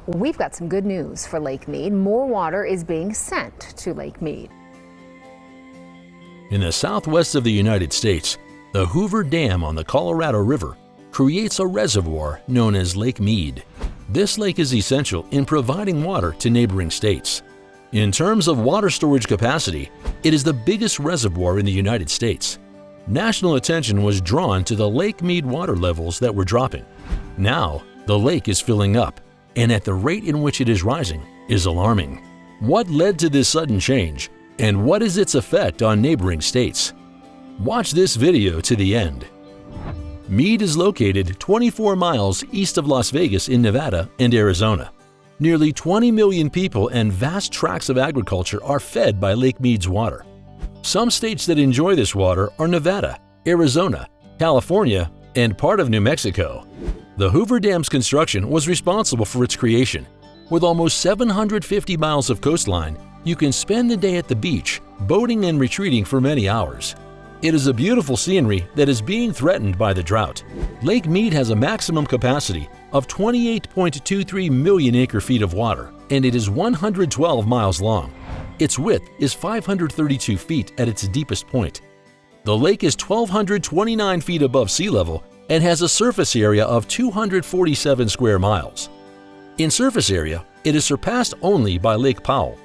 We've got some good news for Lake Mead. More water is being sent to Lake Mead. In the southwest of the United States, the Hoover Dam on the Colorado River creates a reservoir known as Lake Mead. This lake is essential in providing water to neighboring states. In terms of water storage capacity, it is the biggest reservoir in the United States. National attention was drawn to the Lake Mead water levels that were dropping. Now, the lake is filling up, and at the rate in which it is rising is alarming. What led to this sudden change, and what is its effect on neighboring states? Watch this video to the end. Mead is located 24 miles east of Las Vegas in Nevada and Arizona. Nearly 20 million people and vast tracts of agriculture are fed by Lake Mead's water. Some states that enjoy this water are Nevada, Arizona, California, and part of New Mexico. The Hoover Dam's construction was responsible for its creation. With almost 750 miles of coastline, you can spend the day at the beach, boating and retreating for many hours. It is a beautiful scenery that is being threatened by the drought. Lake Mead has a maximum capacity of 28.23 million acre-feet of water, and it is 112 miles long. Its width is 532 feet at its deepest point. The lake is 1,229 feet above sea level and has a surface area of 247 square miles. In surface area, it is surpassed only by Lake Powell.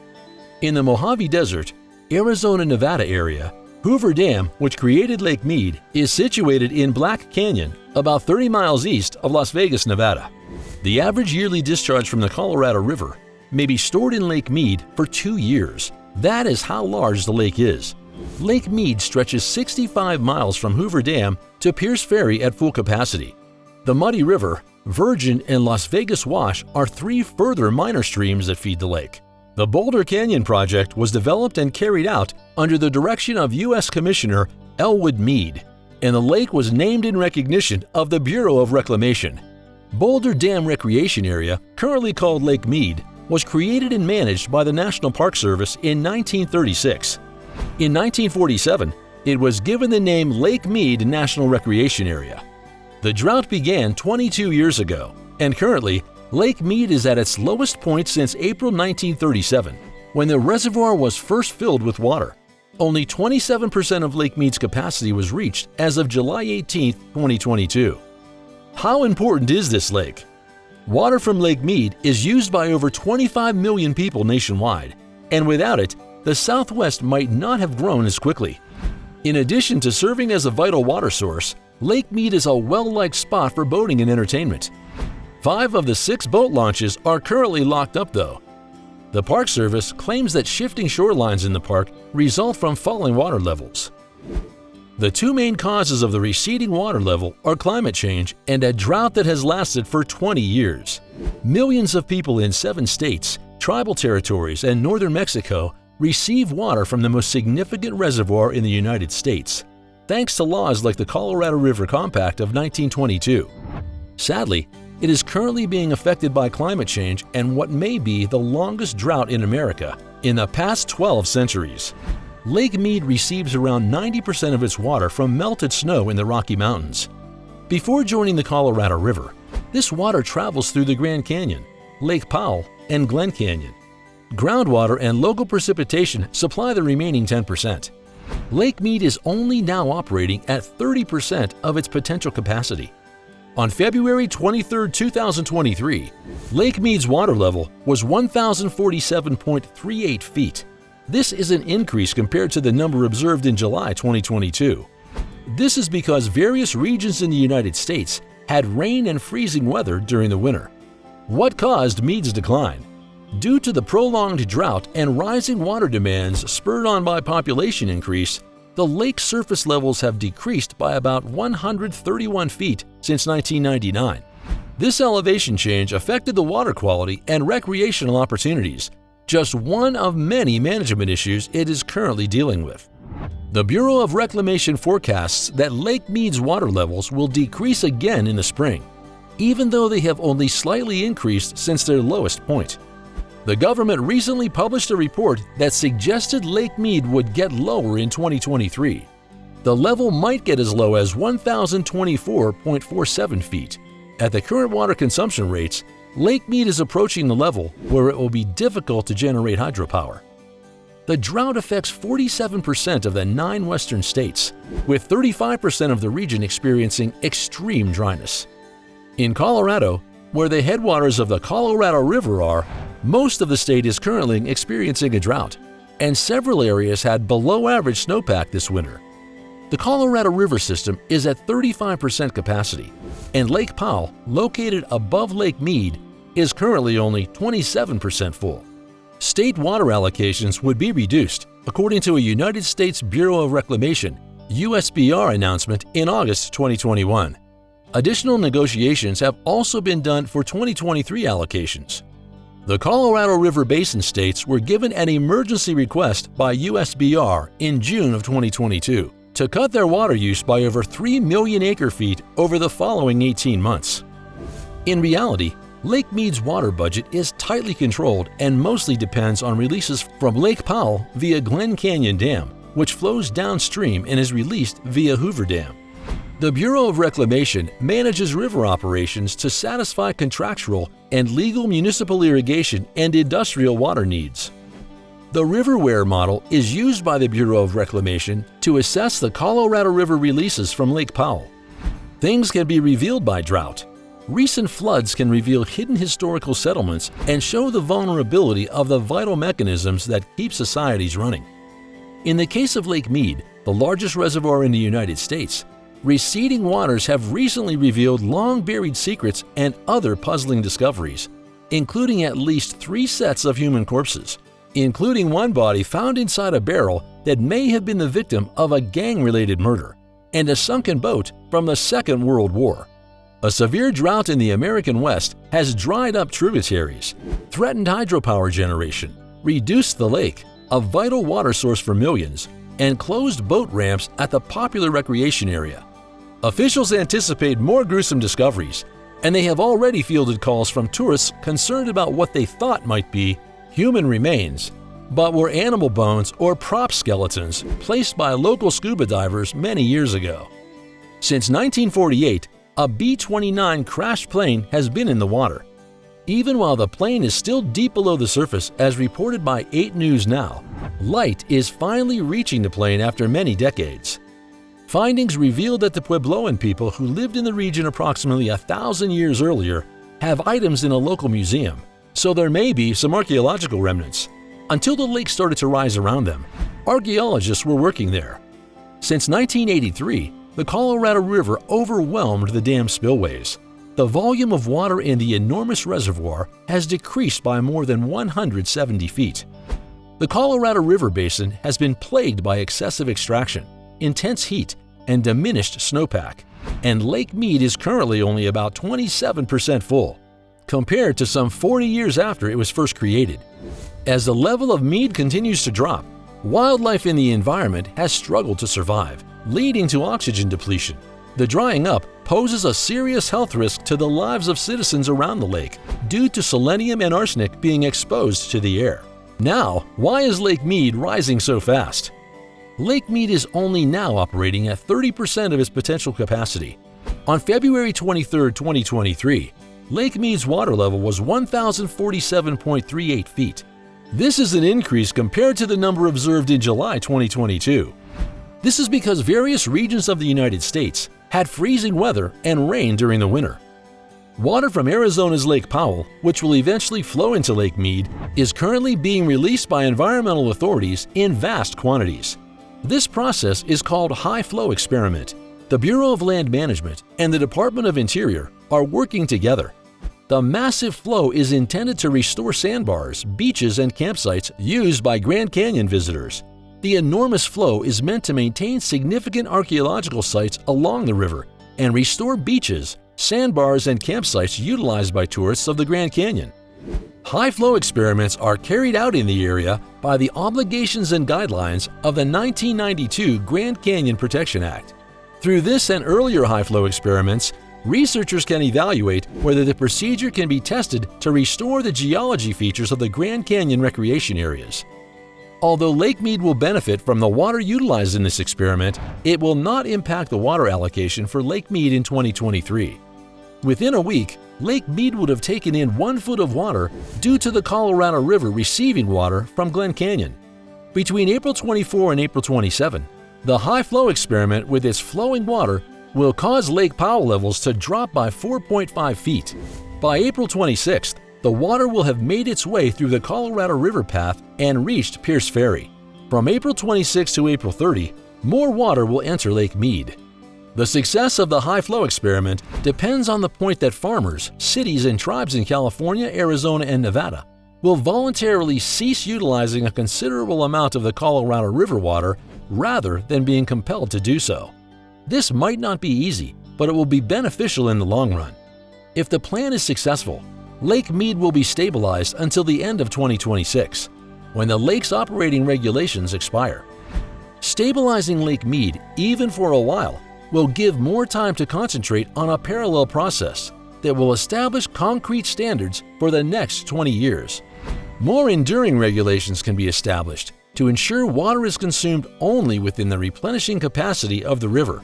In the Mojave Desert, Arizona-Nevada area, Hoover Dam, which created Lake Mead, is situated in Black Canyon, about 30 miles east of Las Vegas, Nevada. The average yearly discharge from the Colorado River may be stored in Lake Mead for 2 years. That is how large the lake is. Lake Mead stretches 65 miles from Hoover Dam to Pierce Ferry at full capacity. The Muddy River, Virgin, and Las Vegas Wash are 3 further minor streams that feed the lake. The Boulder Canyon project was developed and carried out under the direction of U.S. Commissioner Elwood Mead, and the lake was named in recognition of the Bureau of Reclamation. Boulder Dam Recreation Area, currently called Lake Mead, was created and managed by the National Park Service in 1936. In 1947, it was given the name Lake Mead National Recreation Area. The drought began 22 years ago, and currently, Lake Mead is at its lowest point since April 1937, when the reservoir was first filled with water. Only 27% of Lake Mead's capacity was reached as of July 18, 2022. How important is this lake? Water from Lake Mead is used by over 25 million people nationwide, and without it, the Southwest might not have grown as quickly. In addition to serving as a vital water source, Lake Mead is a well-liked spot for boating and entertainment. 5 of the 6 boat launches are currently locked up though. The Park Service claims that shifting shorelines in the park result from falling water levels. The 2 main causes of the receding water level are climate change and a drought that has lasted for 20 years. Millions of people in 7 states, tribal territories, and northern Mexico receive water from the most significant reservoir in the United States, thanks to laws like the Colorado River Compact of 1922. Sadly, it is currently being affected by climate change and what may be the longest drought in America in the past 12 centuries. Lake Mead receives around 90% of its water from melted snow in the Rocky Mountains. Before joining the Colorado River, this water travels through the Grand Canyon, Lake Powell, and Glen Canyon. Groundwater and local precipitation supply the remaining 10%. Lake Mead is only now operating at 30% of its potential capacity. On February 23, 2023, Lake Mead's water level was 1,047.38 feet. This is an increase compared to the number observed in July 2022. This is because various regions in the United States had rain and freezing weather during the winter. What caused Mead's decline? Due to the prolonged drought and rising water demands spurred on by population increase, the lake's surface levels have decreased by about 131 feet since 1999. This elevation change affected the water quality and recreational opportunities, just one of many management issues it is currently dealing with. The Bureau of Reclamation forecasts that Lake Mead's water levels will decrease again in the spring, even though they have only slightly increased since their lowest point. The government recently published a report that suggested Lake Mead would get lower in 2023. The level might get as low as 1,024.47 feet. At the current water consumption rates, Lake Mead is approaching the level where it will be difficult to generate hydropower. The drought affects 47% of the 9 western states, with 35% of the region experiencing extreme dryness. In Colorado, where the headwaters of the Colorado River are, most of the state is currently experiencing a drought, and several areas had below-average snowpack this winter. The Colorado River system is at 35% capacity, and Lake Powell, located above Lake Mead, is currently only 27% full. State water allocations would be reduced, according to a United States Bureau of Reclamation (USBR) announcement in August 2021. Additional negotiations have also been done for 2023 allocations. The Colorado River Basin states were given an emergency request by USBR in June of 2022 to cut their water use by over 3 million acre-feet over the following 18 months. In reality, Lake Mead's water budget is tightly controlled and mostly depends on releases from Lake Powell via Glen Canyon Dam, which flows downstream and is released via Hoover Dam. The Bureau of Reclamation manages river operations to satisfy contractual and legal municipal irrigation and industrial water needs. The Riverware model is used by the Bureau of Reclamation to assess the Colorado River releases from Lake Powell. Things can be revealed by drought. Recent floods can reveal hidden historical settlements and show the vulnerability of the vital mechanisms that keep societies running. In the case of Lake Mead, the largest reservoir in the United States, receding waters have recently revealed long-buried secrets and other puzzling discoveries, including at least 3 sets of human corpses, including one body found inside a barrel that may have been the victim of a gang-related murder, and a sunken boat from the Second World War. A severe drought in the American West has dried up tributaries, threatened hydropower generation, reduced the lake, a vital water source for millions, and closed boat ramps at the popular recreation area. Officials anticipate more gruesome discoveries, and they have already fielded calls from tourists concerned about what they thought might be human remains, but were animal bones or prop skeletons placed by local scuba divers many years ago. Since 1948, a B-29 crashed plane has been in the water. Even while the plane is still deep below the surface, as reported by 8 News Now, light is finally reaching the plane after many decades. Findings revealed that the Puebloan people who lived in the region approximately 1,000 years earlier have items in a local museum, so there may be some archaeological remnants. Until the lake started to rise around them, archaeologists were working there. Since 1983, the Colorado River overwhelmed the dam spillways. The volume of water in the enormous reservoir has decreased by more than 170 feet. The Colorado River Basin has been plagued by excessive extraction, intense heat, and diminished snowpack, and Lake Mead is currently only about 27% full, compared to some 40 years after it was first created. As the level of Mead continues to drop, wildlife in the environment has struggled to survive, leading to oxygen depletion. The drying up poses a serious health risk to the lives of citizens around the lake due to selenium and arsenic being exposed to the air. Now, why is Lake Mead rising so fast? Lake Mead is only now operating at 30% of its potential capacity. On February 23, 2023, Lake Mead's water level was 1,047.38 feet. This is an increase compared to the number observed in July 2022. This is because various regions of the United States had freezing weather and rain during the winter. Water from Arizona's Lake Powell, which will eventually flow into Lake Mead, is currently being released by environmental authorities in vast quantities. This process is called high flow experiment. The Bureau of Land Management and the Department of Interior are working together. The massive flow is intended to restore sandbars, beaches, and campsites used by Grand Canyon visitors. The enormous flow is meant to maintain significant archaeological sites along the river and restore beaches, sandbars, and campsites utilized by tourists of the Grand Canyon. High-flow experiments are carried out in the area by the obligations and guidelines of the 1992 Grand Canyon Protection Act. Through this and earlier high-flow experiments, researchers can evaluate whether the procedure can be tested to restore the geology features of the Grand Canyon recreation areas. Although Lake Mead will benefit from the water utilized in this experiment, it will not impact the water allocation for Lake Mead in 2023. Within a week, Lake Mead would have taken in 1 foot of water due to the Colorado River receiving water from Glen Canyon. Between April 24 and April 27, the high flow experiment with its flowing water will cause Lake Powell levels to drop by 4.5 feet. By April 26th, the water will have made its way through the Colorado River path and reached Pierce Ferry. From April 26 to April 30, more water will enter Lake Mead. The success of the high flow experiment depends on the point that farmers, cities, and tribes in California, Arizona, and Nevada will voluntarily cease utilizing a considerable amount of the Colorado River water rather than being compelled to do so. This might not be easy, but it will be beneficial in the long run. If the plan is successful, Lake Mead will be stabilized until the end of 2026, when the lake's operating regulations expire. Stabilizing Lake Mead, even for a while, will give more time to concentrate on a parallel process that will establish concrete standards for the next 20 years. More enduring regulations can be established to ensure water is consumed only within the replenishing capacity of the river.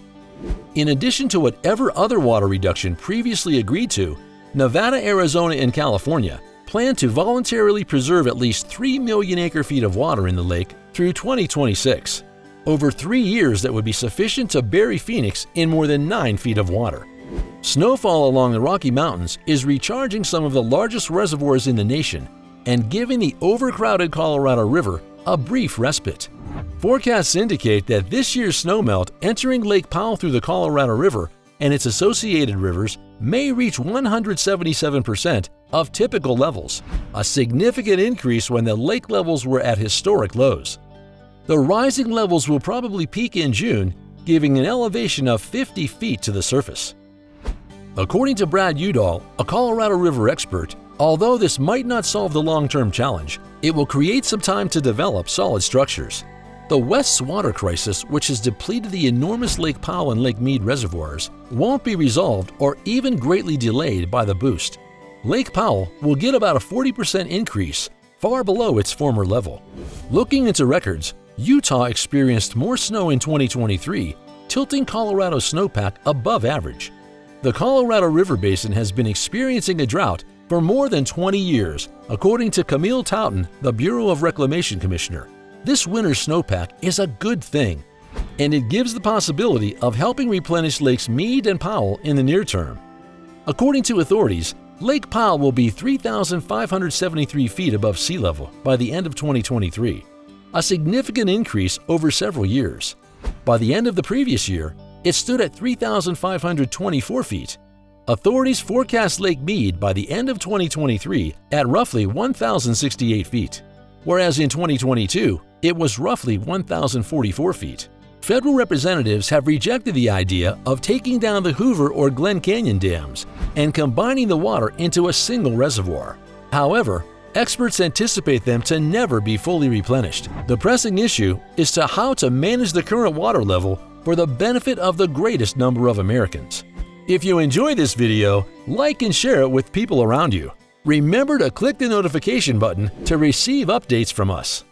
In addition to whatever other water reduction previously agreed to, Nevada, Arizona, and California plan to voluntarily preserve at least 3 million acre-feet of water in the lake through 2026. Over 3 years that would be sufficient to bury Phoenix in more than 9 feet of water. Snowfall along the Rocky Mountains is recharging some of the largest reservoirs in the nation and giving the overcrowded Colorado River a brief respite. Forecasts indicate that this year's snowmelt entering Lake Powell through the Colorado River and its associated rivers may reach 177% of typical levels, a significant increase when the lake levels were at historic lows. The rising levels will probably peak in June, giving an elevation of 50 feet to the surface. According to Brad Udall, a Colorado River expert, although this might not solve the long-term challenge, it will create some time to develop solid structures. The West's water crisis, which has depleted the enormous Lake Powell and Lake Mead reservoirs, won't be resolved or even greatly delayed by the boost. Lake Powell will get about a 40% increase, far below its former level. Looking into records, Utah experienced more snow in 2023, tilting Colorado's snowpack above average. The Colorado River Basin has been experiencing a drought for more than 20 years, according to Camille Towton, the Bureau of Reclamation Commissioner. This winter's snowpack is a good thing, and it gives the possibility of helping replenish Lakes Mead and Powell in the near term. According to authorities, Lake Powell will be 3,573 feet above sea level by the end of 2023, a significant increase over several years. By the end of the previous year, it stood at 3,524 feet. Authorities forecast Lake Mead by the end of 2023 at roughly 1,068 feet, whereas in 2022, it was roughly 1,044 feet. Federal representatives have rejected the idea of taking down the Hoover or Glen Canyon dams and combining the water into a single reservoir. However, experts anticipate them to never be fully replenished. The pressing issue is how to manage the current water level for the benefit of the greatest number of Americans. If you enjoy this video, like and share it with people around you. Remember to click the notification button to receive updates from us.